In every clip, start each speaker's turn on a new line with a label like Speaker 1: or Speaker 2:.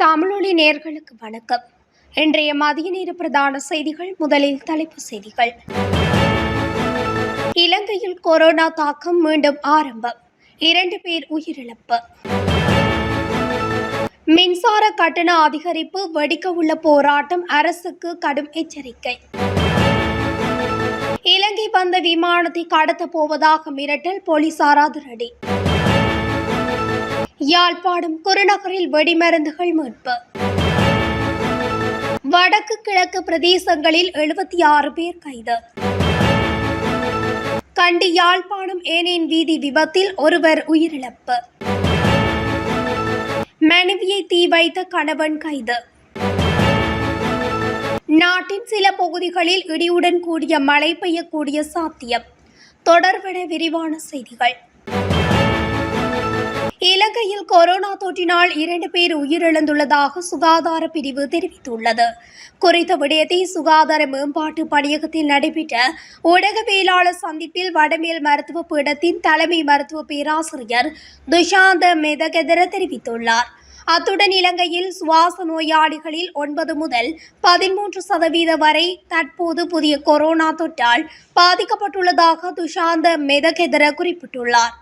Speaker 1: தமிழொலி நேயர்களுக்கு வணக்கம். இன்றைய மதிய நேர பிரதான செய்திகள். முதலில் தலைப்புச் செய்திகள். இலங்கையில் கொரோனா தாக்கம் மீண்டும் ஆரம்பம், 2 பேர் உயிரிழப்பு. மின்சார கட்டண அதிகரிப்பு, வெடிக்க உள்ள போராட்டம், அரசுக்கு கடும் எச்சரிக்கை. இலங்கை வந்த விமானத்தை கடத்தப் போவதாக மிரட்டல், போலீசார் அதிரடி. யாழ்ப்பாணம் குருநகரில் வெடிமருந்துகள் மீட்பு. வடக்கு கிழக்கு பிரதேசங்களில் 76 பேர் கைது. கண்டி யாழ்ப்பாணம் ஏனையின் வீதி விபத்தில் ஒருவர் உயிரிழப்பு. மனைவியை தீ வைத்த கணவன் கைது. நாட்டின் சில பகுதிகளில் இடியுடன் கூடிய மழை பெய்யக்கூடிய சாத்தியம். தொடர்பென விரிவான செய்திகள். இலங்கையில் கொரோனா தொற்றினால் 2 பேர் உயிரிழந்துள்ளதாக சுகாதார பிரிவு தெரிவித்துள்ளது. குறித்த விடயத்தை சுகாதார மேம்பாட்டு பணியகத்தில் நடைபெற்ற ஊடகவியலாளர் சந்திப்பில் வடமேல் மருத்துவ பீடத்தின் தலைமை மருத்துவ பேராசிரியர் துஷாந்த மெதகெதர தெரிவித்துள்ளார். அத்துடன் இலங்கையில் சுவாச நோயாளிகளில் 9 முதல் 13% வரை தற்போது புதிய கொரோனா தொற்றால் பாதிக்கப்பட்டுள்ளதாக துஷாந்த மெதகெதர குறிப்பிட்டுள்ளார்.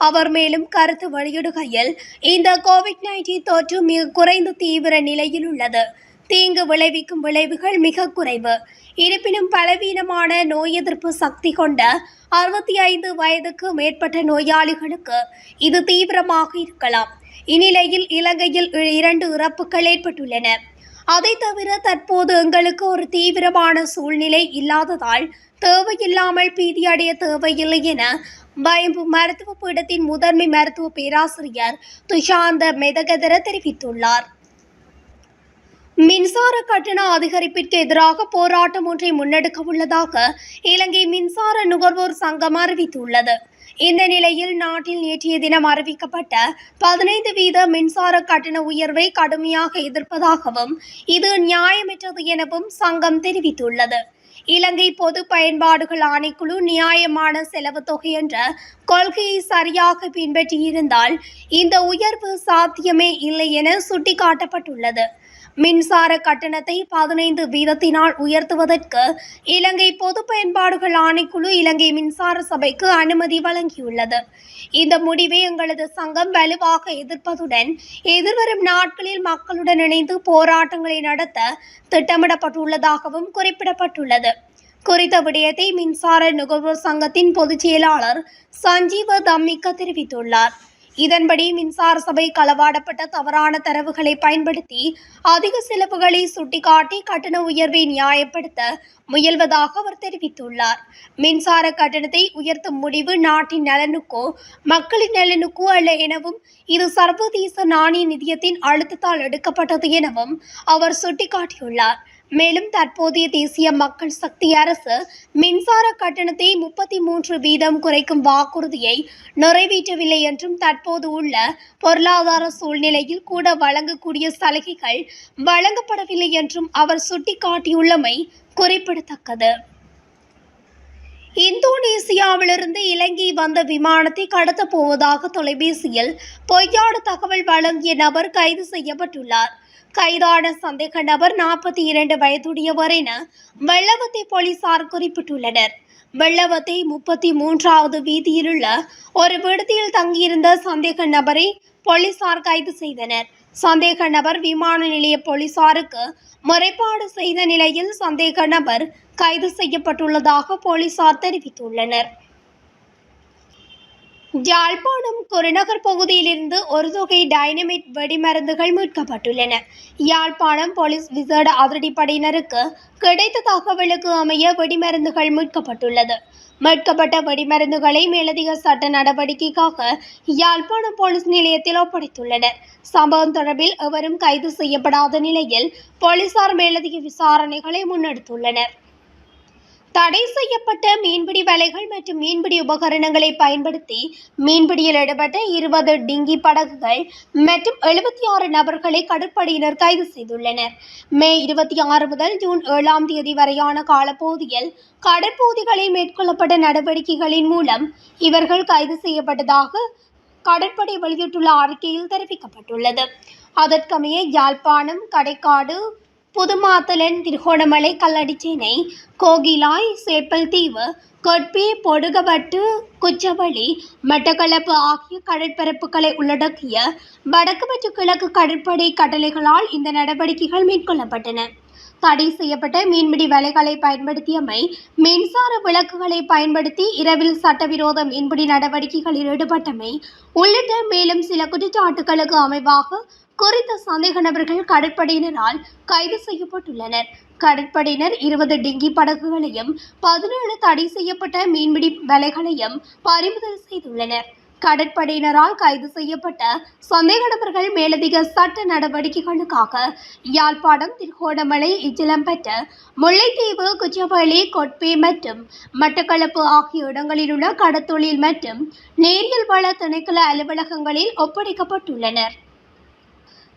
Speaker 1: அவர் மேலும் கருத்து வெளியிடுகையில், இந்த கோவிட்-19 தொற்று மிக குறைந்த தீவிர நிலையில் உள்ளது. தீங்கு விளைவிக்கும் விளைவுகள் மிக குறைவு. இருப்பினும் பலவீனமான நோய் எதிர்ப்பு சக்தி கொண்ட 65 வயதுக்கு மேற்பட்ட நோயாளிகளுக்கு இது தீவிரமாக இருக்கலாம். இந்நிலையில் இலங்கையில் 2 இறப்புகள் ஏற்பட்டுள்ளன. அதை தவிர தற்போது எங்களுக்கு ஒரு தீவிரமான சூழ்நிலை இல்லாததால் தேவையில்லாமல் பீதியடைய தேவையில்லை என பயம்பு மருத்துவ பீடத்தின் முதன்மை மருத்துவ பேராசிரியர் துஷாந்த மெதகெதர தெரிவித்துள்ளார். மின்சார கட்டண அதிகரிப்பிற்கு எதிராக போராட்டம் ஒன்றை முன்னெடுக்க உள்ளதாக இலங்கை மின்சார நுகர்வோர் சங்கம் அறிவித்துள்ளது. இந்த நிலையில் நாட்டில் நேற்றைய தினம் அறிவிக்கப்பட்ட 15% மின்சார கட்டண உயர்வை கடுமையாக எதிர்ப்பதாகவும் இது நியாயமற்றது எனவும் சங்கம் தெரிவித்துள்ளது. இலங்கை பொது பயன்பாடுகள் ஆணைக்குழு நியாயமான செலவு தொகை என்ற கொள்கையை சரியாக பின்பற்றியிருந்தால் இந்த உயர்வு சாத்தியமே இல்லை என சுட்டிக்காட்டப்பட்டுள்ளது. மின்சார கட்டணத்தை 15% உயர்த்துவதற்கு இலங்கை பொது பயன்பாடுகள் ஆணைக்குழு இலங்கை மின்சார சபைக்கு அனுமதி வழங்கியுள்ளது. இந்த முடிவை எங்களது சங்கம் வலுவாக எதிர்ப்பதுடன் எதிர்வரும் நாட்களில் மக்களுடன் இணைந்து போராட்டங்களை நடத்த திட்டமிடப்பட்டுள்ளதாகவும் குறிப்பிடப்பட்டுள்ளது. குறித்த விடயத்தை மின்சார நுகர்வோர் சங்கத்தின் பொதுச் செயலாளர் சஞ்சீவ தம்மிக்க தெரிவித்துள்ளார். இதன்படி மின்சார சபை களவாடப்பட்ட தவறான தரவுகளை பயன்படுத்தி அதிக செலவுகளை சுட்டிக்காட்டி கட்டண உயர்வை நியாயப்படுத்த முயல்வதாக அவர் தெரிவித்துள்ளார். மின்சார கட்டணத்தை உயர்த்தும் முடிவு நாட்டின் நலனுக்கோ மக்களின் நலனுக்கோ அல்ல எனவும் இது சர்வதேச நாணய நிதியத்தின் அழுத்தத்தால் எடுக்கப்பட்டது எனவும் அவர் சுட்டிக்காட்டியுள்ளார். மேலும் தற்போதைய தேசிய மக்கள் சக்தி அரசு மின்சார கட்டணத்தை 33% குறைக்கும் வாக்குறுதியை நிறைவேற்றவில்லை என்றும் தற்போது உள்ள பொருளாதார சூழ்நிலையில் கூட வழங்கக்கூடிய சலுகைகள் வழங்கப்படவில்லை என்றும் அவர் சுட்டிக்காட்டியுள்ளமை குறிப்பிடத்தக்கது. இந்தோனேசியாவிலிருந்து இலங்கை வந்த விமானத்தை கடத்தப் போவதாக தொலைபேசியில் பொய்யான தகவல் வழங்கிய நபர் கைது செய்யப்பட்டுள்ளார். கைதான சந்தேக நபர் 42 வயதுடையவர் என வெள்ளவத்தை போலீசார் குறிப்பிட்டுள்ளனர். வெள்ளவத்தை 33வது வீதியிலுள்ள ஒரு விடுதியில் தங்கியிருந்த சந்தேக நபரை போலீசார் கைது செய்தனர். சந்தேக நபர் விமான நிலைய போலீசாருக்கு முறைப்பாடு செய்த நிலையில் சந்தேக நபர் கைது செய்யப்பட்டுள்ளதாக போலீசார் தெரிவித்துள்ளனர். யாழ்ப்பாணம் குருநகர் பகுதியிலிருந்து ஒரு தொகை டைனமைட் வெடிமருந்துகள் மீட்கப்பட்டுள்ளன. யாழ்ப்பாணம் போலீஸ் விசேட அதிரடிப்படையினருக்கு கிடைத்த தகவலுக்கு அமைய வெடிமருந்துகள் மீட்கப்பட்டுள்ளது. மீட்கப்பட்ட வெடிமருந்துகளை மேலதிக சட்ட நடவடிக்கைக்காக யாழ்ப்பாணம் போலீஸ் நிலையத்தில் ஒப்படைத்துள்ளனர். சம்பவம் தொடர்பில் எவரும் கைது செய்யப்படாத நிலையில் போலீசார் மேலதிக விசாரணைகளை முன்னெடுத்துள்ளனர். தடை செய்யப்பட்ட மீன்பிடி வலைகள் மற்றும் மீன்பிடி உபகரணங்களை பயன்படுத்தி மீன்பிடியில் ஈடுபட்ட 20 டிங்கி படகுகள் மற்றும் 76 நபர்களை கடற்படையினர் கைது செய்துள்ளனர். மே 26 முதல் ஜூன் 7ஆம் தேதி வரையான காலப்பகுதியில் கடற்பகுதிகளில் மேற்கொள்ளப்பட்ட நடவடிக்கைகளின் மூலம் இவர்கள் கைது செய்யப்பட்டதாக கடற்படை வெளியிட்டுள்ள அறிக்கையில் தெரிவிக்கப்பட்டுள்ளது. அதற்கமைய யாழ்ப்பாணம், கடைக்காடு, புதுமாத்தலன், திருகோணமலை, கல்லடிச்சேனை, கோகிலாய், சேப்பல்தீவு, கொட்பி, பொடுகவட்டு, குச்சவெளி, மட்டக்களப்பு ஆகிய கடற்பரப்புகளை உள்ளடக்கிய வடக்கு மற்றும் கிழக்கு கடற்படை கட்டளைகளால் இந்த நடவடிக்கைகள் மேற்கொள்ளப்பட்டன. தடை செய்யப்பட்ட மீன்பிடி வலைகளை பயன்படுத்தியமை, மின்சார விளக்குகளை பயன்படுத்தி இரவில் சட்டவிரோத மீன்பிடி நடவடிக்கைகளில் ஈடுபட்டமை உள்ளிட்ட மேலும் சில குற்றச்சாட்டுகளுக்கு அமைவாக குறித்த சந்தேக நபர்கள் கடற்படையினரால் கைது செய்யப்பட்டுள்ளனர். கடற்படையினர் 20 டிங்கி படகுகளையும் 17 தடை செய்யப்பட்ட மீன்பிடி வலைகளையும் பறிமுதல் செய்துள்ளனர். கடற்படையினரால் கைது செய்யப்பட்ட சந்தேக நபர்கள் மேலதிக சட்ட நடவடிக்கைகளுக்காக யாழ்ப்பாணம், திருகோணமலை, இச்சிலம்பட்டு, முல்லைத்தீவு, குச்சவெளி, கொட்பி மற்றும் மட்டக்களப்பு ஆகிய இடங்களில் உள்ள கடத்தொழில் மற்றும் நேரியல் வள திணைக்கள அலுவலகங்களில் ஒப்படைக்கப்பட்டுள்ளனர்.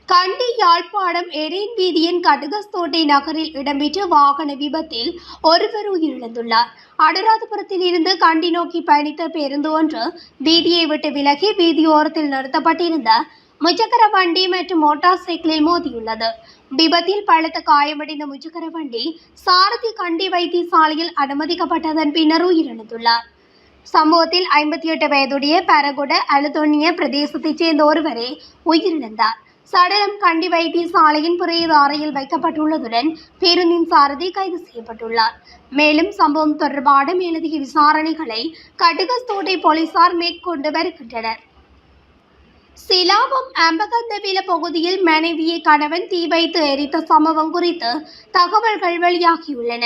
Speaker 1: கண்டி யாழ்ப்பாணம் எரேன் வீதியின் கடுகஸ்தோட்டை நகரில் இடம்பெற்ற வாகன விபத்தில் ஒருவர் உயிரிழந்துள்ளார். அனுராதபுரத்தில் இருந்து கண்டி நோக்கி பயணித்த பேருந்து ஒன்று வீதியை விட்டு விலகி வீதியோரத்தில் நிறுத்தப்பட்டிருந்த முச்சக்கர வண்டி மற்றும் மோட்டார் சைக்கிளில் மோதியுள்ளது. விபத்தில் பலத்த காயமடைந்த முச்சக்கர வண்டி சாரதி கண்டி வைத்தியசாலையில் அனுமதிக்கப்பட்டதன் பின்னர் உயிரிழந்துள்ளார். சம்பவத்தில் 58 வயதுடைய பரகுட அலுதொன்னிய பிரதேசத்தைச் சேர்ந்த ஒருவரே உயிரிழந்தார். சடலம் கண்டி வைத்தியசாலையின் பிரேத அறையில் வைக்கப்பட்டுள்ளதுடன் பேருந்தின் சாரதி கைது செய்யப்பட்டுள்ளார். மேலும் சம்பவம் தொடர்பான மேலதிக விசாரணைகளை கடுகஸ்தோட்டை போலீசார் மேற்கொண்டு வருகின்றனர். சிலாபம் அம்பகந்தவில பகுதியில் மனைவியை கணவன் தீ வைத்து எரித்த சம்பவம் குறித்து தகவல்கள் வெளியாகியுள்ளன.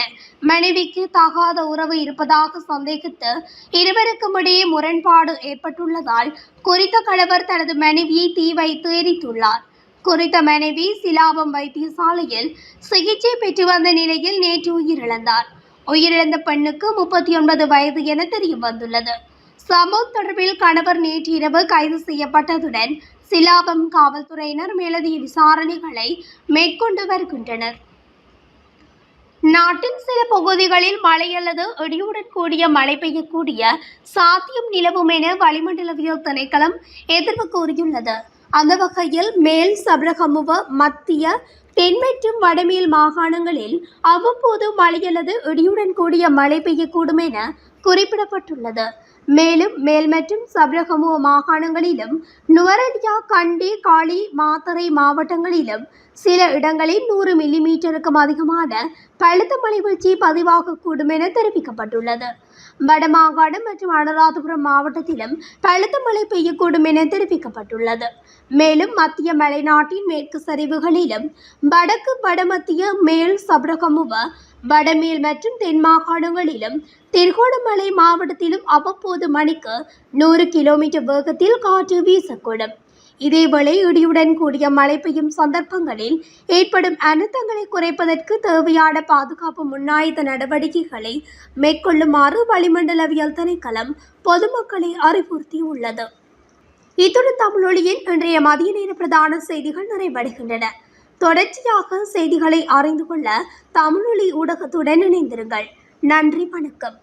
Speaker 1: மனைவிக்கு தகாத உறவு இருப்பதாக சந்தேகித்து இருவருக்கும் இடையே முரண்பாடு ஏற்பட்டுள்ளதால் குறித்த கணவர் தனது மனைவியை தீ வைத்து எரித்துள்ளார். குறித்த மனைவி சிலாபம் வைத்தியசாலையில் சிகிச்சை பெற்று வந்த நிலையில் நேற்று உயிரிழந்தார். உயிரிழந்த பெண்ணுக்கு 39 வயது என தெரிய வந்துள்ளது. சம்பவம் தொடர்பில் கணவர் நேற்று இரவு கைது செய்யப்பட்டதுடன் சிலாபம் காவல்துறையினர் மேலதிக விசாரணைகளை மேற்கொண்டு வருகின்றனர். நாட்டின் சில பகுதிகளில் மழை அல்லது இடியுடன் கூடிய மழை பெய்யக்கூடிய சாத்தியம் நிலவும் என வளிமண்டலவியல் திணைக்களம் எதிர்ப்பு கூறியுள்ளது. அந்த வகையில் மேல் சப்ரகமுவ, மத்திய, தென் மற்றும் வடமேல் மாகாணங்களில் அவ்வப்போது மழை அல்லது இடியுடன் கூடிய மழை பெய்யக்கூடும் என குறிப்பிடப்பட்டுள்ளது. மேலும் மேல் மற்றும் சப்ரகமுவ மாகாணங்களிலும் நுவரெலியா, கண்டி, காலி, மாத்தறை மாவட்டங்களிலும் சில இடங்களில் 100 மில்லிமீட்டருக்கும் அதிகமான பலத்த மழை வீழ்ச்சி பதிவாகக்கூடும் என தெரிவிக்கப்பட்டுள்ளது. வடமாகாணம் மற்றும் அனுராதபுரம் மாவட்டத்திலும் பலத்த மழை பெய்யக்கூடும் என தெரிவிக்கப்பட்டுள்ளது. மேலும் மத்திய மலைநாட்டின் மேற்கு சரிவுகளிலும் வடக்கு வடமத்திய மேல் சப்ரகமுவ, வடமேல் மற்றும் தென் மாகாணங்களிலும் திருகோணமலை மாவட்டத்திலும் அவ்வப்போது மணிக்கு 100 கிலோமீட்டர் வேகத்தில் காற்று வீசக்கூடும். இதேவேளை இடியுடன் கூடிய மழை பெய்யும் சந்தர்ப்பங்களில் ஏற்படும் அனர்த்தங்களை குறைப்பதற்கு தேவையான பாதுகாப்பு முன்னாயத்த நடவடிக்கைகளை மேற்கொள்ளுமாறு வளிமண்டலவியல் திணைக்களம் பொதுமக்களை அறிவுறுத்தியுள்ளது. இத்துடன் தமிழொலியின் இன்றைய மதிய நேர பிரதான செய்திகள் நிறைவடைகின்றன. தொடர்ச்சியாக செய்திகளை அறிந்து கொள்ள தமிழொலி ஊடகத்துடன் இணைந்திருங்கள். நன்றி, வணக்கம்.